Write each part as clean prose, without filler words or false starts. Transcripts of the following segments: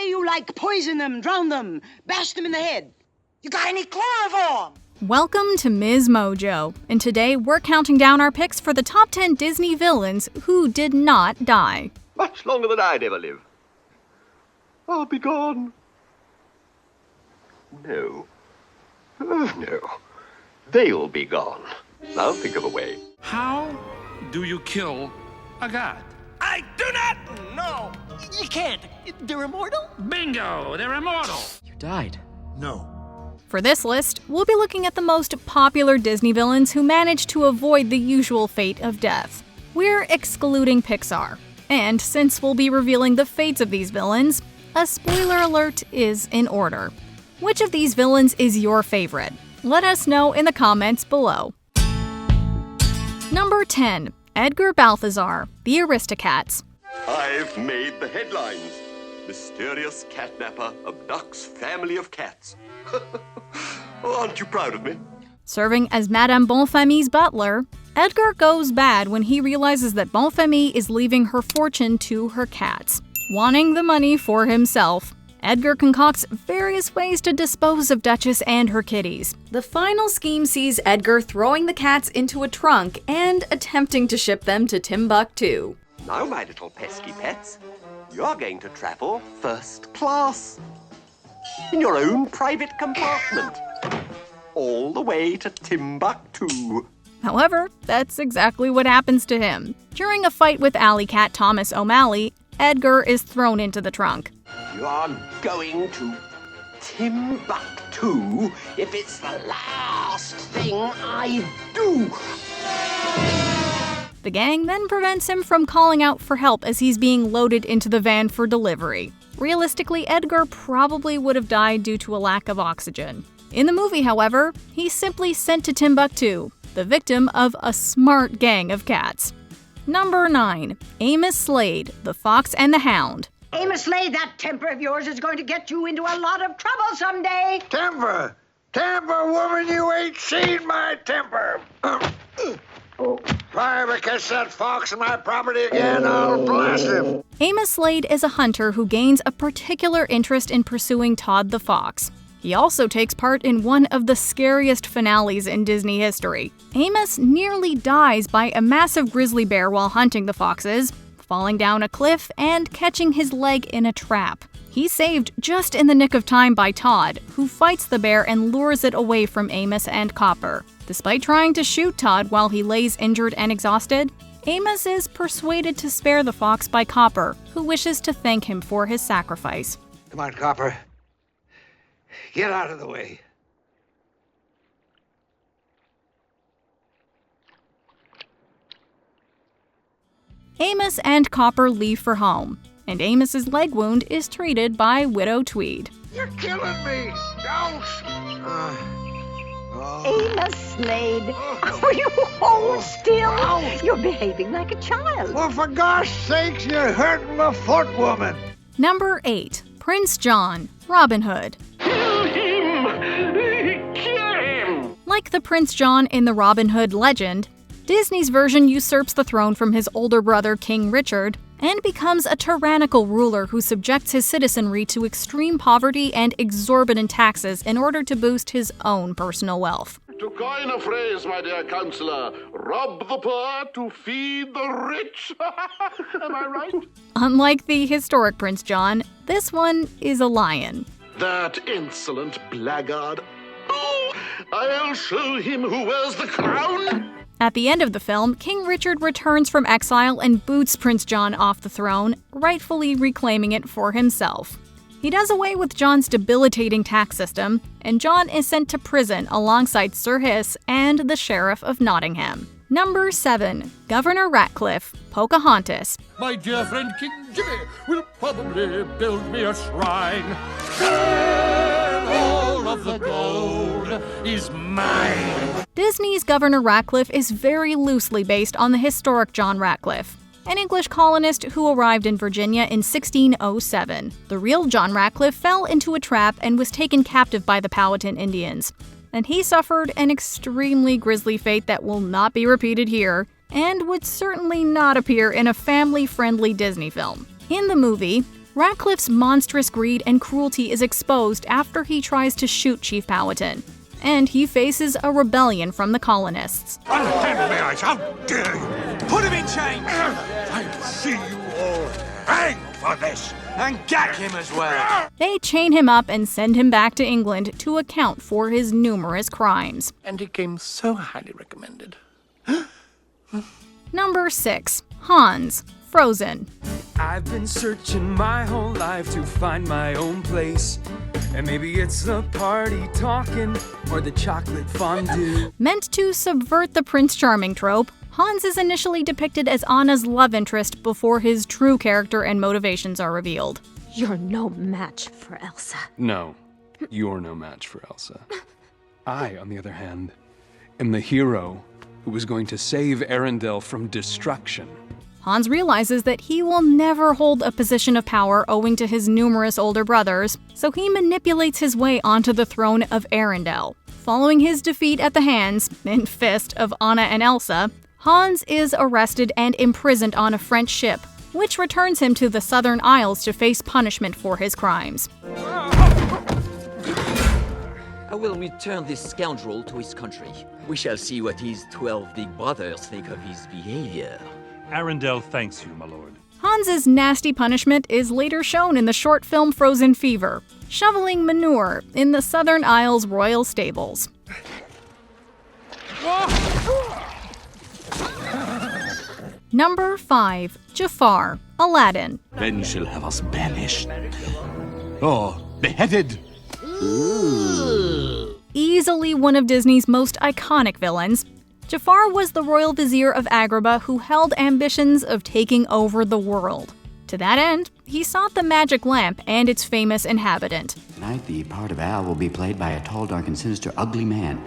say you like poison them, drown them, bash them in the head. You got any chloroform? Welcome to MsMojo, and today we're counting down our picks for the top 10 Disney villains who did not die. Much longer than I'd ever live. I'll be gone. No. Oh, no. They'll be gone. I'll think of a way. How do you kill a god? I do not know. You can't. They're immortal? Bingo! They're immortal! You died. No. For this list, we'll be looking at the most popular Disney villains who managed to avoid the usual fate of death. We're excluding Pixar. And since we'll be revealing the fates of these villains, a spoiler alert is in order. Which of these villains is your favorite? Let us know in the comments below. Number 10. Edgar Balthazar, the Aristocats. I've made the headlines. Mysterious catnapper abducts family of cats. Oh, aren't you proud of me? Serving as Madame Bonfamille's butler, Edgar goes bad when he realizes that Bonfamille is leaving her fortune to her cats. Wanting the money for himself, Edgar concocts various ways to dispose of Duchess and her kitties. The final scheme sees Edgar throwing the cats into a trunk and attempting to ship them to Timbuktu. Now, my little pesky pets, you're going to travel first class. In your own private compartment. All the way to Timbuktu. However, that's exactly what happens to him. During a fight with alley cat Thomas O'Malley, Edgar is thrown into the trunk. You're going to Timbuktu if it's the last thing I do. The gang then prevents him from calling out for help as he's being loaded into the van for delivery. Realistically, Edgar probably would have died due to a lack of oxygen. In the movie, however, he's simply sent to Timbuktu, the victim of a smart gang of cats. Number 9. Amos Slade, the Fox and the Hound. Amos Slade, that temper of yours is going to get you into a lot of trouble someday. Temper! Temper, woman, you ain't seen my temper! If I ever catch that fox on my property again, I'll blast him! Amos Slade is a hunter who gains a particular interest in pursuing Todd the Fox. He also takes part in one of the scariest finales in Disney history. Amos nearly dies by a massive grizzly bear while hunting the foxes, falling down a cliff and catching his leg in a trap. He's saved just in the nick of time by Todd, who fights the bear and lures it away from Amos and Copper. Despite trying to shoot Todd while he lays injured and exhausted, Amos is persuaded to spare the fox by Copper, who wishes to thank him for his sacrifice. Come on, Copper. Get out of the way. Amos and Copper leave for home, and Amos's leg wound is treated by Widow Tweed. You're killing me! Don't! Amos Slade, will you hold still? You're behaving like a child. Well, for gosh sakes, you're hurting my foot, woman! Number 8. Prince John, Robin Hood. Kill him! Kill him! Like the Prince John in the Robin Hood legend, Disney's version usurps the throne from his older brother King Richard and becomes a tyrannical ruler who subjects his citizenry to extreme poverty and exorbitant taxes in order to boost his own personal wealth. To coin a phrase, my dear counselor, rob the poor to feed the rich. Am I right? Unlike the historic Prince John, this one is a lion. That insolent blackguard. Oh, I'll show him who wears the crown. At the end of the film, King Richard returns from exile and boots Prince John off the throne, rightfully reclaiming it for himself. He does away with John's debilitating tax system, and John is sent to prison alongside Sir Hiss and the Sheriff of Nottingham. Number 7. Governor Ratcliffe, Pocahontas. My dear friend King Jimmy will probably build me a shrine. And all of the gold is mine. Disney's Governor Ratcliffe is very loosely based on the historic John Ratcliffe, an English colonist who arrived in Virginia in 1607. The real John Ratcliffe fell into a trap and was taken captive by the Powhatan Indians, and he suffered an extremely grisly fate that will not be repeated here, and would certainly not appear in a family-friendly Disney film. In the movie, Ratcliffe's monstrous greed and cruelty is exposed after he tries to shoot Chief Powhatan, and he faces a rebellion from the colonists. Unhand me, eyes! How dare you! Put him in chains! I'll see you all hang for this! And gag him as well! They chain him up and send him back to England to account for his numerous crimes. And he came so highly recommended. Number 6. Hans, Frozen. I've been searching my whole life to find my own place. And maybe it's the party talking or the chocolate fondue. Meant to subvert the Prince Charming trope, Hans is initially depicted as Anna's love interest before his true character and motivations are revealed. You're no match for Elsa. No, you're no match for Elsa. I, on the other hand, am the hero who was going to save Arendelle from destruction. Hans realizes that he will never hold a position of power owing to his numerous older brothers, so he manipulates his way onto the throne of Arendelle. Following his defeat at the hands, in fist, of Anna and Elsa, Hans is arrested and imprisoned on a French ship, which returns him to the Southern Isles to face punishment for his crimes. I will return this scoundrel to his country. We shall see what his 12 big brothers think of his behavior. Arendelle thanks you, my lord. Hans's nasty punishment is later shown in the short film Frozen Fever, shoveling manure in the Southern Isles royal stables. Number 5. Jafar, Aladdin. Then she'll have us banished. Or beheaded. Easily one of Disney's most iconic villains, Jafar was the royal vizier of Agrabah who held ambitions of taking over the world. To that end, he sought the magic lamp and its famous inhabitant. Tonight, the part of Al will be played by a tall, dark, and sinister, ugly man.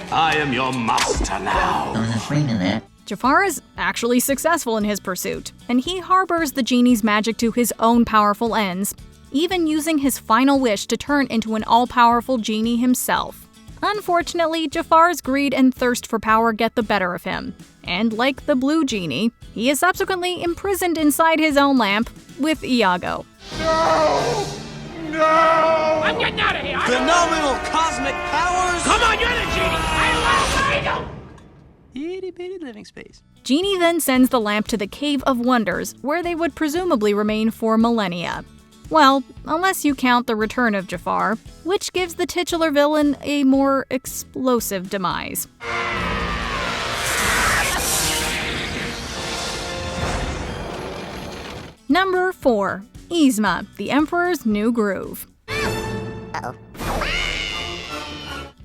I am your master now. I'm afraid of that. Jafar is actually successful in his pursuit, and he harbors the genie's magic to his own powerful ends, even using his final wish to turn into an all-powerful genie himself. Unfortunately, Jafar's greed and thirst for power get the better of him, and like the blue genie, he is subsequently imprisoned inside his own lamp with Iago. No! No! I'm getting out of here! Phenomenal cosmic powers! Come on, you're the genie! I love Itty-bitty living space. Genie then sends the lamp to the Cave of Wonders, where they would presumably remain for millennia. Well, unless you count the return of Jafar, which gives the titular villain a more explosive demise. Number 4. Isma, the Emperor's New Groove.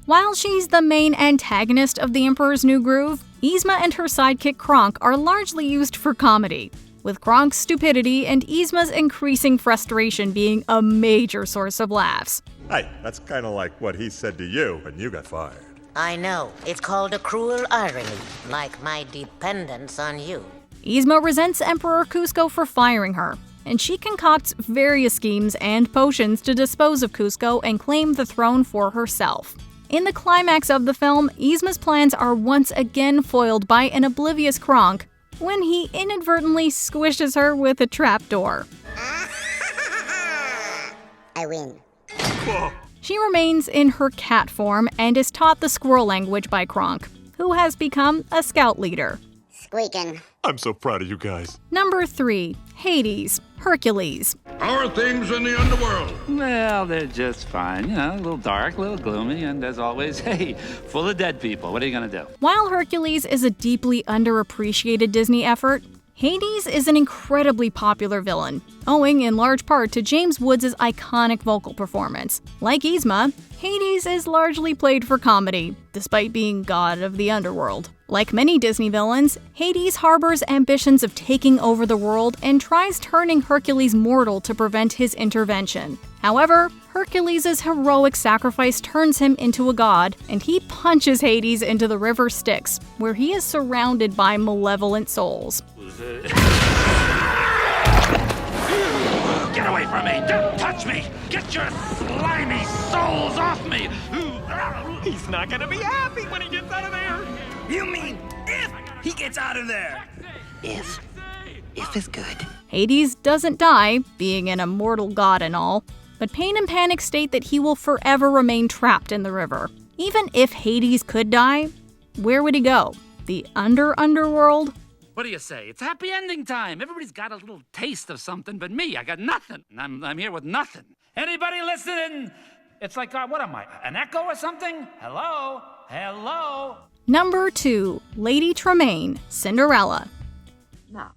While she's the main antagonist of the Emperor's New Groove, Isma and her sidekick Kronk are largely used for comedy, with Kronk's stupidity and Isma's increasing frustration being a major source of laughs. Hey, that's kind of like what he said to you when you got fired. I know. It's called a cruel irony, like my dependence on you. Isma resents Emperor Cusco for firing her, and she concocts various schemes and potions to dispose of Cusco and claim the throne for herself. In the climax of the film, Isma's plans are once again foiled by an oblivious Kronk, when he inadvertently squishes her with a trapdoor. I win. She remains in her cat form and is taught the squirrel language by Kronk, who has become a scout leader. Squeaking. I'm so proud of you guys. Number 3. Hades, Hercules. How are things in the underworld? Well, they're just fine. You know, a little dark, a little gloomy, and as always, hey, full of dead people. What are you gonna do? While Hercules is a deeply underappreciated Disney effort, Hades is an incredibly popular villain, owing in large part to James Woods' iconic vocal performance. Like Isma, Hades is largely played for comedy, despite being god of the underworld. Like many Disney villains, Hades harbors ambitions of taking over the world and tries turning Hercules mortal to prevent his intervention. However, Hercules' heroic sacrifice turns him into a god, and he punches Hades into the river Styx, where he is surrounded by malevolent souls. Get away from me! Don't touch me! Get your slimy souls off me! He's not gonna be happy when he gets out of there! You mean if he gets out of there? If. if is good. Hades doesn't die, being an immortal god and all, but Pain and Panic state that he will forever remain trapped in the river. Even if Hades could die, where would he go? The underworld? What do you say? It's happy ending time. Everybody's got a little taste of something, but me, I got nothing. I'm here with nothing. Anybody listening? It's like, what am I, an echo or something? Hello? Hello? Number 2, Lady Tremaine, Cinderella. Now,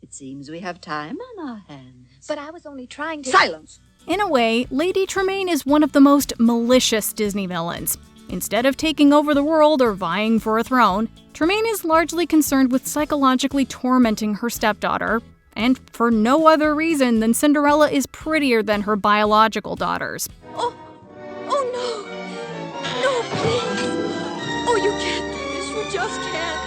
it seems we have time on our hands. But I was only trying to— Silence! In a way, Lady Tremaine is one of the most malicious Disney villains. Instead of taking over the world or vying for a throne, Tremaine is largely concerned with psychologically tormenting her stepdaughter, and for no other reason than Cinderella is prettier than her biological daughters. Oh no! No, please! Oh, you can't do this, you just can't!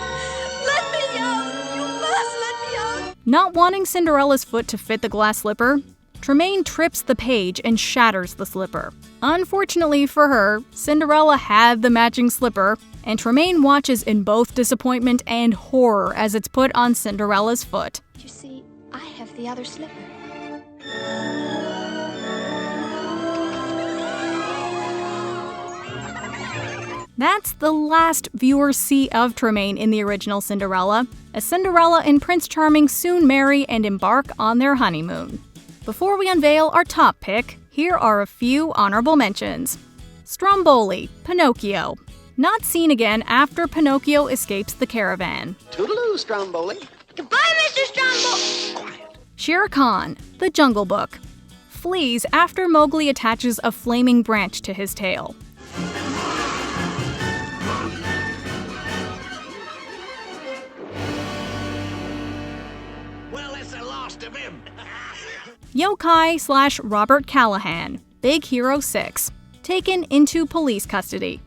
Let me out! You must let me out! Not wanting Cinderella's foot to fit the glass slipper, Tremaine trips the page and shatters the slipper. Unfortunately for her, Cinderella had the matching slipper, and Tremaine watches in both disappointment and horror as it's put on Cinderella's foot. You see, I have the other slipper. That's the last viewers see of Tremaine in the original Cinderella, as Cinderella and Prince Charming soon marry and embark on their honeymoon. Before we unveil our top pick, here are a few honorable mentions. Stromboli, Pinocchio. Not seen again after Pinocchio escapes the caravan. Toodaloo, Stromboli. Goodbye, Mr. Strombo! Shere Khan, The Jungle Book. Flees after Mowgli attaches a flaming branch to his tail. Well, it's the last of him. Yokai / Robert Callahan, Big Hero 6. Taken into police custody.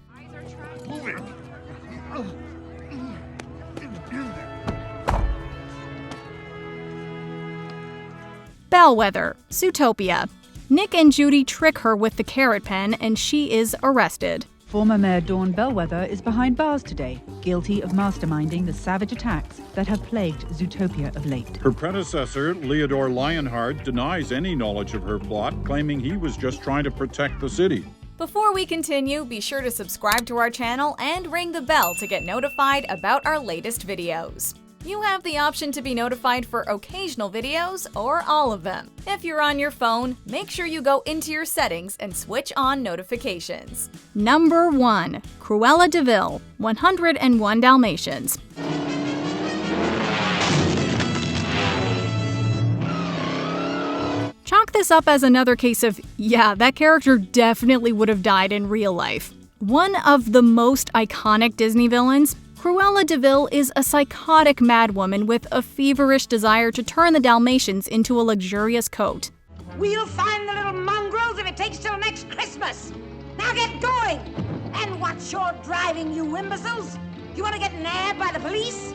Bellwether, Zootopia. Nick and Judy trick her with the carrot pen and she is arrested. Former Mayor Dawn Bellwether is behind bars today, guilty of masterminding the savage attacks that have plagued Zootopia of late. Her predecessor, Leodore Lionheart, denies any knowledge of her plot, claiming he was just trying to protect the city. Before we continue, be sure to subscribe to our channel and ring the bell to get notified about our latest videos. You have the option to be notified for occasional videos or all of them. If you're on your phone, make sure you go into your settings and switch on notifications. Number 1. Cruella De Vil, 101 Dalmatians. Chalk this up as another case of, yeah, that character definitely would have died in real life. One of the most iconic Disney villains, Cruella De Vil is a psychotic madwoman with a feverish desire to turn the Dalmatians into a luxurious coat. We'll find the little mongrels if it takes till next Christmas. Now get going! And what's your driving, you imbeciles? You want to get nabbed by the police?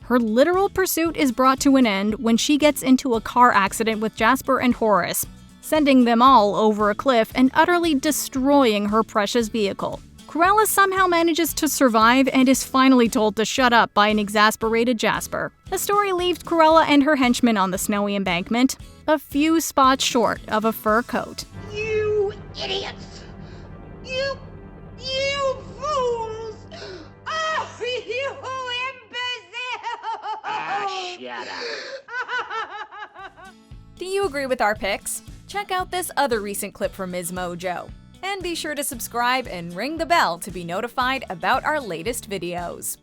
Her literal pursuit is brought to an end when she gets into a car accident with Jasper and Horace, sending them all over a cliff and utterly destroying her precious vehicle. Cruella somehow manages to survive and is finally told to shut up by an exasperated Jasper. The story leaves Cruella and her henchmen on the snowy embankment, a few spots short of a fur coat. You idiots! You fools! Oh, you imbeciles! Shut up. Do you agree with our picks? Check out this other recent clip from MsMojo. And be sure to subscribe and ring the bell to be notified about our latest videos.